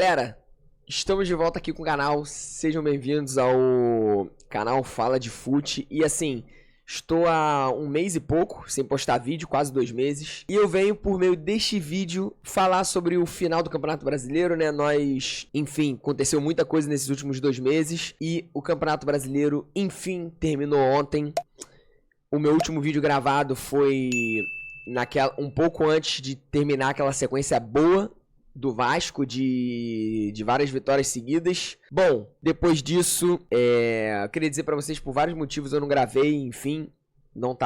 Galera, estamos de volta aqui com o canal, sejam bem-vindos ao canal Fala de Fute. E assim, estou há um mês e pouco sem postar vídeo, quase 2 meses. E eu venho por meio deste vídeo falar sobre o final do Campeonato Brasileiro, né? Enfim, aconteceu muita coisa nesses últimos 2 meses e o Campeonato Brasileiro, enfim, terminou ontem. O meu último vídeo gravado foi um pouco antes de terminar aquela sequência boa do Vasco, de várias vitórias seguidas. Bom, depois disso, eu queria dizer pra vocês, por vários motivos eu não gravei, enfim, não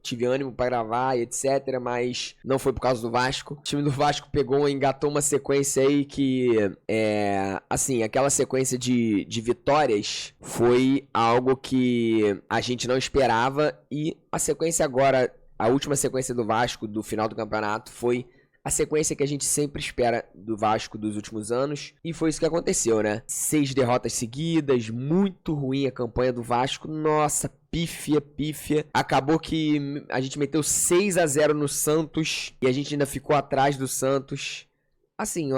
tive ânimo pra gravar e etc, mas não foi por causa do Vasco. O time do Vasco engatou uma sequência aí que, assim, aquela sequência de vitórias foi algo que a gente não esperava, e a sequência agora, a última sequência do Vasco do final do campeonato foi a sequência que a gente sempre espera do Vasco dos últimos anos. E foi isso que aconteceu, né? 6 derrotas seguidas, muito ruim a campanha do Vasco. Nossa, pífia. Acabou que a gente meteu 6-0 no Santos e a gente ainda ficou atrás do Santos. Assim,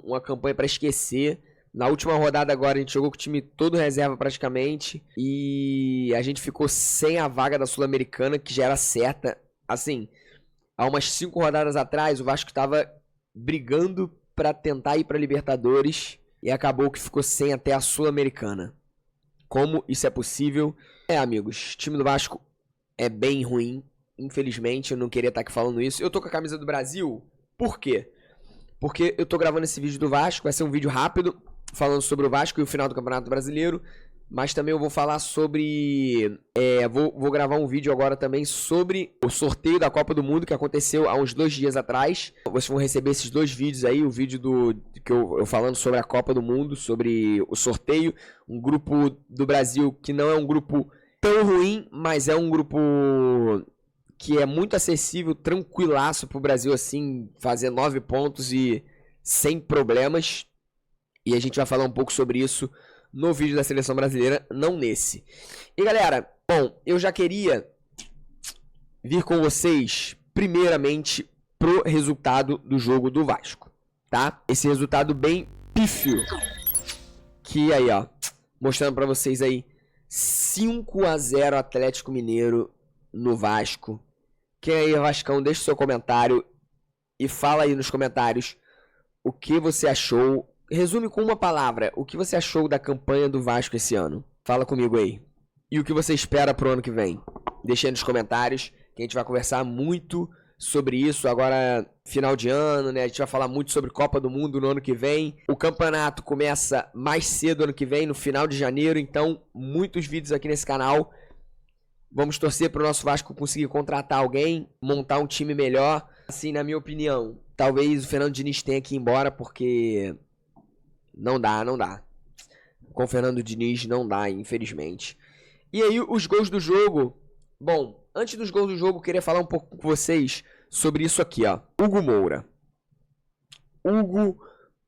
uma campanha pra esquecer. Na última rodada agora a gente jogou com o time todo reserva praticamente e a gente ficou sem a vaga da Sul-Americana, que já era certa. Assim, há umas 5 rodadas atrás, o Vasco estava brigando para tentar ir para Libertadores e acabou que ficou sem até a Sul-Americana. Como isso é possível? Amigos, o time do Vasco é bem ruim. Infelizmente, eu não queria estar aqui falando isso. Eu tô com a camisa do Brasil. Por quê? Porque eu tô gravando esse vídeo do Vasco. Vai ser um vídeo rápido, falando sobre o Vasco e o final do Campeonato Brasileiro. Mas também eu vou falar sobre... Vou gravar um vídeo agora também sobre o sorteio da Copa do Mundo que aconteceu há uns 2 dias atrás. Vocês vão receber esses 2 vídeos aí. O vídeo que eu falando sobre a Copa do Mundo, sobre o sorteio. Um grupo do Brasil que não é um grupo tão ruim, mas é um grupo que é muito acessível, tranquilaço pro Brasil, assim, fazer 9 pontos e sem problemas. E a gente vai falar um pouco sobre isso no vídeo da seleção brasileira, não nesse. E galera, bom, eu já queria vir com vocês primeiramente pro resultado do jogo do Vasco, tá? Esse resultado bem pífio, que aí, ó, mostrando pra vocês aí, 5-0 Atlético Mineiro no Vasco. Quem aí é Vascão, deixa o seu comentário e fala aí nos comentários o que você achou. Resume com uma palavra, o que você achou da campanha do Vasco esse ano? Fala comigo aí. E o que você espera pro ano que vem? Deixa aí nos comentários, que a gente vai conversar muito sobre isso. Agora, final de ano, né? A gente vai falar muito sobre Copa do Mundo no ano que vem. O campeonato começa mais cedo ano que vem, no final de janeiro. Então, muitos vídeos aqui nesse canal. Vamos torcer pro nosso Vasco conseguir contratar alguém, montar um time melhor. Assim, na minha opinião, talvez o Fernando Diniz tenha que ir embora, porque... Não dá. Com o Fernando Diniz não dá, infelizmente. E aí, os gols do jogo. Bom, antes dos gols do jogo, eu queria falar um pouco com vocês sobre isso aqui, ó. Hugo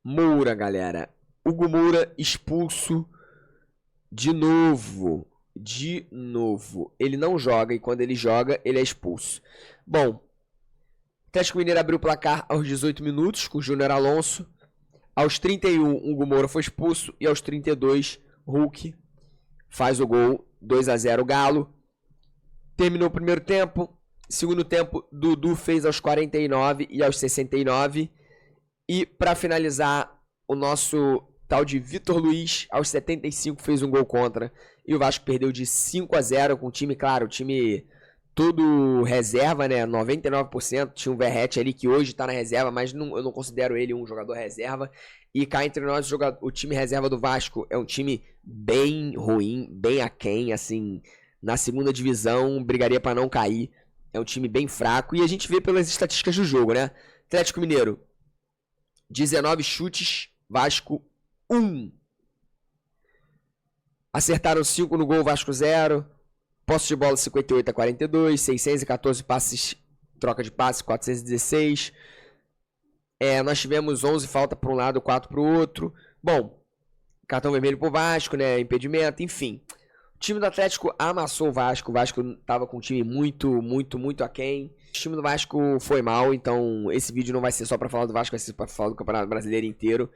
Moura, galera. Hugo Moura expulso de novo. Ele não joga e quando ele joga, ele é expulso. Bom, o Atlético Mineiro abriu o placar aos 18 minutos com o Júnior Alonso. Aos 31, Hugo Moura foi expulso. E aos 32, Hulk faz o gol. 2-0 Galo. Terminou o primeiro tempo. Segundo tempo, Dudu fez aos 49 e aos 69. E para finalizar, o nosso tal de Vitor Luiz, aos 75, fez um gol contra. E o Vasco perdeu de 5-0 com o time, claro, o time todo reserva, né? 99%. Tinha um Verratti ali que hoje tá na reserva, mas eu não considero ele um jogador reserva. E cá entre nós, o time reserva do Vasco é um time bem ruim, bem aquém, assim, na segunda divisão, brigaria pra não cair. É um time bem fraco. E a gente vê pelas estatísticas do jogo, né? Atlético Mineiro, 19 chutes, Vasco 1. Acertaram 5 no gol, Vasco 0. Posse de bola 58-42, 614 passes, troca de passes 416. Nós tivemos 11 faltas para um lado, 4 para o outro. Bom, cartão vermelho pro Vasco, né? Impedimento, enfim. O time do Atlético amassou o Vasco. O Vasco tava com um time muito aquém. O time do Vasco foi mal, então esse vídeo não vai ser só pra falar do Vasco, vai ser pra falar do Campeonato Brasileiro inteiro.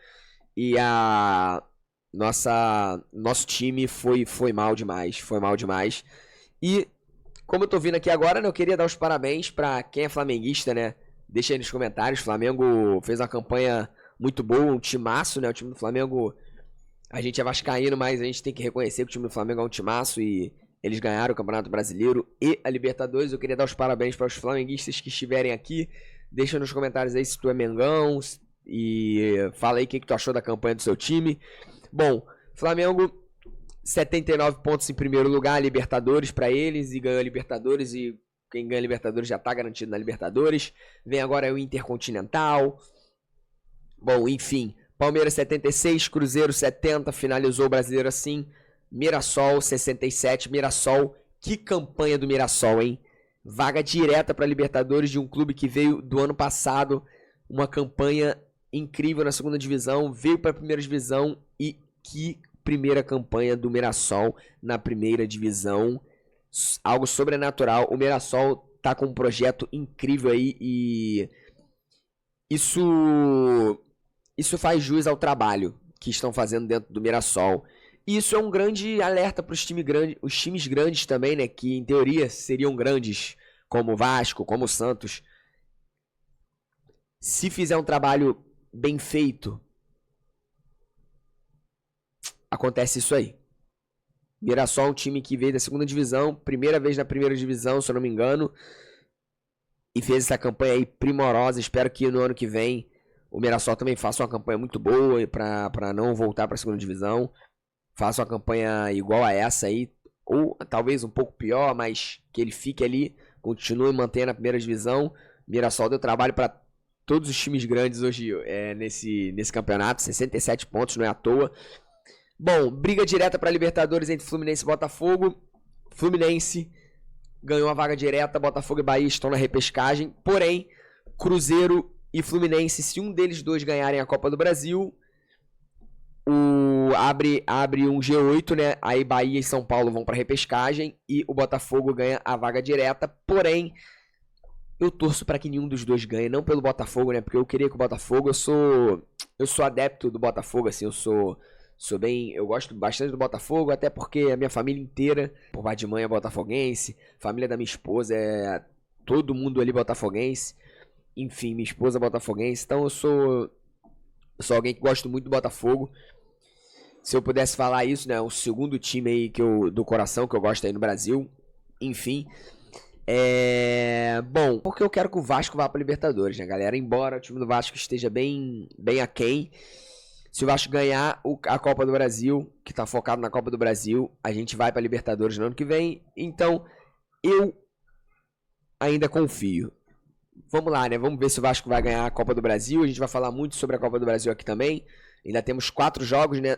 E nosso time foi mal demais, E como eu tô vindo aqui agora, né, eu queria dar os parabéns pra quem é flamenguista, né? Deixa aí nos comentários. O Flamengo fez uma campanha muito boa, um timaço, né? O time do Flamengo, a gente é vascaíno, mas a gente tem que reconhecer que o time do Flamengo é um timaço e eles ganharam o Campeonato Brasileiro e a Libertadores. Eu queria dar os parabéns para os flamenguistas que estiverem aqui. Deixa nos comentários aí se tu é Mengão e fala aí o que tu achou da campanha do seu time. Bom, Flamengo 79 pontos em primeiro lugar, Libertadores para eles, e ganhou a Libertadores, e quem ganha a Libertadores já tá garantido na Libertadores. Vem agora o Intercontinental. Bom, enfim, Palmeiras 76, Cruzeiro 70, finalizou o Brasileiro assim. Mirassol 67, Mirassol, que campanha do Mirassol, hein? Vaga direta para Libertadores de um clube que veio do ano passado, uma campanha incrível na segunda divisão, veio para a primeira divisão e que primeira campanha do Mirassol na primeira divisão, algo sobrenatural. O Mirassol tá com um projeto incrível aí e isso faz jus ao trabalho que estão fazendo dentro do Mirassol. E isso é um grande alerta para os times grandes também, né? Que em teoria seriam grandes, como o Vasco, como o Santos. Se fizer um trabalho bem feito, acontece isso aí. Mirassol é um time que veio da segunda divisão, primeira vez na primeira divisão, se eu não me engano, e fez essa campanha aí primorosa. Espero que no ano que vem o Mirassol também faça uma campanha muito boa para não voltar para a segunda divisão. Faça uma campanha igual a essa aí, ou talvez um pouco pior, mas que ele fique ali, continue mantendo a primeira divisão. Mirassol deu trabalho para todos os times grandes hoje nesse campeonato, 67 pontos, não é à toa. Bom, briga direta para Libertadores entre Fluminense e Botafogo. Fluminense ganhou a vaga direta, Botafogo e Bahia estão na repescagem. Porém, Cruzeiro e Fluminense, se um deles dois ganharem a Copa do Brasil, abre um G8, né? Aí Bahia e São Paulo vão para repescagem e o Botafogo ganha a vaga direta. Porém, eu torço para que nenhum dos dois ganhe, não pelo Botafogo, né? Porque eu queria que o Botafogo, eu sou adepto do Botafogo, assim, eu gosto bastante do Botafogo, até porque a minha família inteira, por parte de mãe, é botafoguense, família da minha esposa é todo mundo ali botafoguense. Enfim, minha esposa é botafoguense, então eu sou alguém que gosta muito do Botafogo. Se eu pudesse falar isso, né, o segundo time aí do coração que eu gosto aí no Brasil. Enfim, bom, porque eu quero que o Vasco vá para Libertadores, né, galera? Embora o time do Vasco esteja bem aquém, se o Vasco ganhar a Copa do Brasil, que tá focado na Copa do Brasil, a gente vai para Libertadores no ano que vem. Então, eu ainda confio. Vamos lá, né? Vamos ver se o Vasco vai ganhar a Copa do Brasil. A gente vai falar muito sobre a Copa do Brasil aqui também. Ainda temos 4 jogos, né?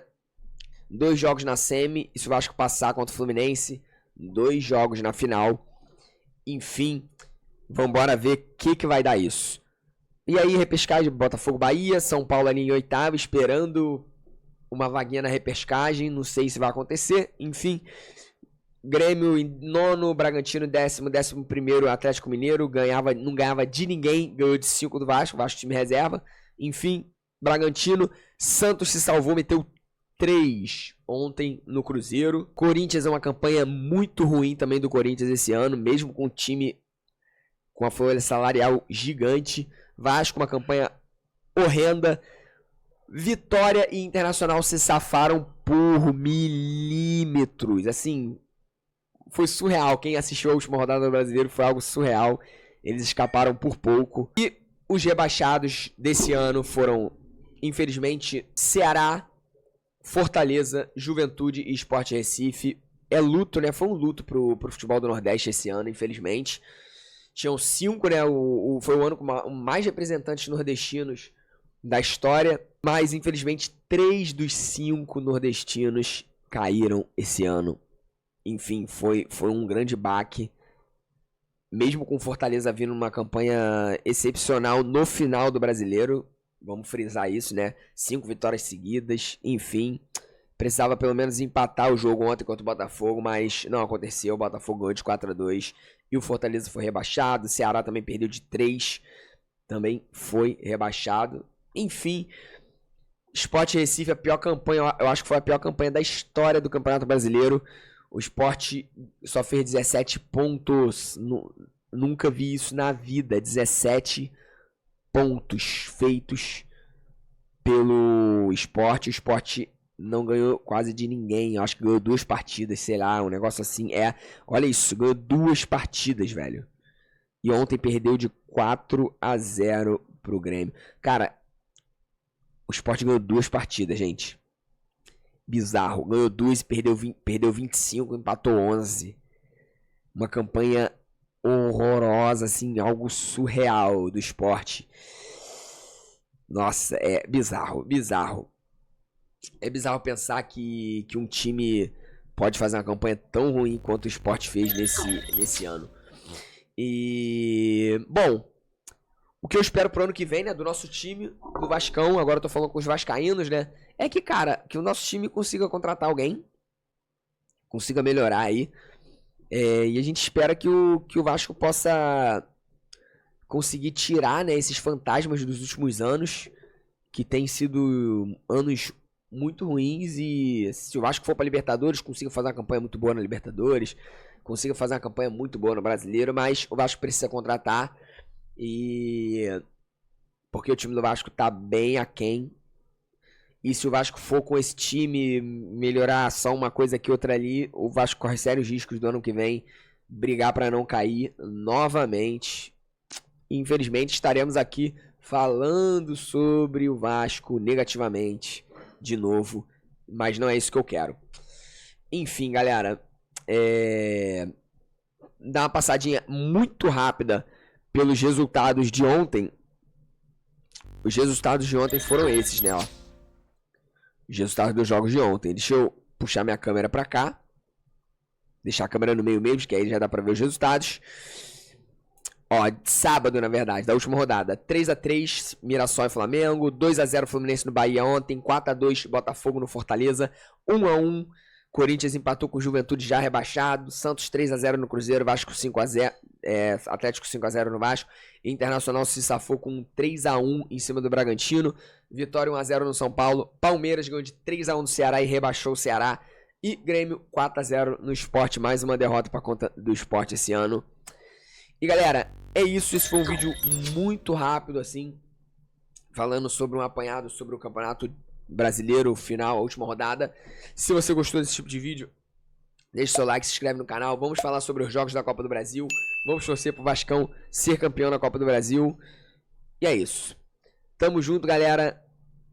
2 jogos na semi. E se o Vasco passar contra o Fluminense, 2 jogos na final. Enfim, vamos embora ver o que vai dar isso. E aí, repescagem, Botafogo, Bahia, São Paulo ali em oitavo, esperando uma vaguinha na repescagem. Não sei se vai acontecer. Enfim, Grêmio em nono, Bragantino décimo primeiro, Atlético Mineiro, não ganhava de ninguém, ganhou de 5 do Vasco time reserva. Enfim, Bragantino, Santos se salvou, meteu 3 ontem no Cruzeiro. Corinthians é uma campanha muito ruim também do Corinthians esse ano, mesmo com o time com a folha salarial gigante. Vasco, uma campanha horrenda. Vitória e Internacional se safaram por milímetros, assim, foi surreal. Quem assistiu a última rodada do Brasileiro foi algo surreal. Eles escaparam por pouco. E os rebaixados desse ano foram, infelizmente, Ceará, Fortaleza, Juventude e Sport Recife. É luto, né? Foi um luto pro futebol do Nordeste esse ano, infelizmente. Tinham 5, né? Foi o ano com mais representantes nordestinos da história. Mas, infelizmente, 3 dos 5 nordestinos caíram esse ano. Enfim, foi um grande baque. Mesmo com Fortaleza vindo numa campanha excepcional no final do Brasileiro. Vamos frisar isso, né? 5 vitórias seguidas. Enfim, Precisava pelo menos empatar o jogo ontem contra o Botafogo, mas não aconteceu. O Botafogo ganhou de 4-2 e o Fortaleza foi rebaixado. O Ceará também perdeu de 3, também foi rebaixado. Enfim, Sport Recife, a pior campanha, eu acho que foi a pior campanha da história do Campeonato Brasileiro. O Sport só fez 17 pontos, nunca vi isso na vida, 17 pontos feitos pelo Sport. O Sport não ganhou quase de ninguém. Eu acho que ganhou 2 partidas, sei lá, um negócio assim. Olha isso, ganhou 2 partidas, velho. E ontem perdeu de 4-0 pro Grêmio. Cara, o Sport ganhou 2 partidas, gente. Bizarro. Ganhou 2 e perdeu 25, empatou 11. Uma campanha horrorosa, assim, algo surreal do Sport. Nossa, é bizarro, bizarro. É bizarro pensar que um time pode fazer uma campanha tão ruim quanto o Sport fez nesse ano. E, bom, o que eu espero pro ano que vem, né, do nosso time, do Vascão, agora eu tô falando com os vascaínos, né, é que, cara, que o nosso time consiga contratar alguém, consiga melhorar aí, e a gente espera que o Vasco possa conseguir tirar, né, esses fantasmas dos últimos anos, que tem sido anos muito ruins, e se o Vasco for pra Libertadores, consiga fazer uma campanha muito boa na Libertadores, consiga fazer uma campanha muito boa no Brasileiro, mas o Vasco precisa contratar, porque o time do Vasco tá bem aquém, e se o Vasco for com esse time melhorar só uma coisa aqui, outra ali, o Vasco corre sérios riscos do ano que vem brigar para não cair novamente. Infelizmente estaremos aqui falando sobre o Vasco negativamente de novo, mas não é isso que eu quero. Enfim, galera, dá uma passadinha muito rápida pelos resultados de ontem. Os resultados de ontem foram esses, né, ó. Os resultados dos jogos de ontem. Deixa eu puxar minha câmera pra cá. Deixar a câmera no meio mesmo, que aí já dá pra ver os resultados. Ó, sábado, na verdade, da última rodada. 3-3, Mirassol e Flamengo. 2-0, Fluminense no Bahia ontem. 4-2, Botafogo no Fortaleza. 1-1, Corinthians empatou com o Juventude já rebaixado. Santos 3-0 no Cruzeiro. Vasco 5-0. Atlético 5-0 no Vasco. Internacional se safou com 3-1 em cima do Bragantino. Vitória 1-0 no São Paulo. Palmeiras ganhou de 3-1 no Ceará e rebaixou o Ceará. E Grêmio 4-0 no Sport. Mais uma derrota para conta do Sport esse ano. E galera, é isso. Esse foi um vídeo muito rápido assim, falando sobre um apanhado sobre o Campeonato Brasileiro final, a última rodada. Se você gostou desse tipo de vídeo, deixa o seu like, se inscreve no canal. Vamos falar sobre os jogos da Copa do Brasil. Vamos torcer pro Vascão ser campeão na Copa do Brasil. E é isso. Tamo junto, galera.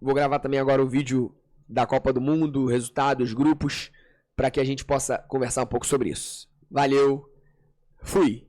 Vou gravar também agora o vídeo da Copa do Mundo, resultados, grupos, para que a gente possa conversar um pouco sobre isso. Valeu, fui!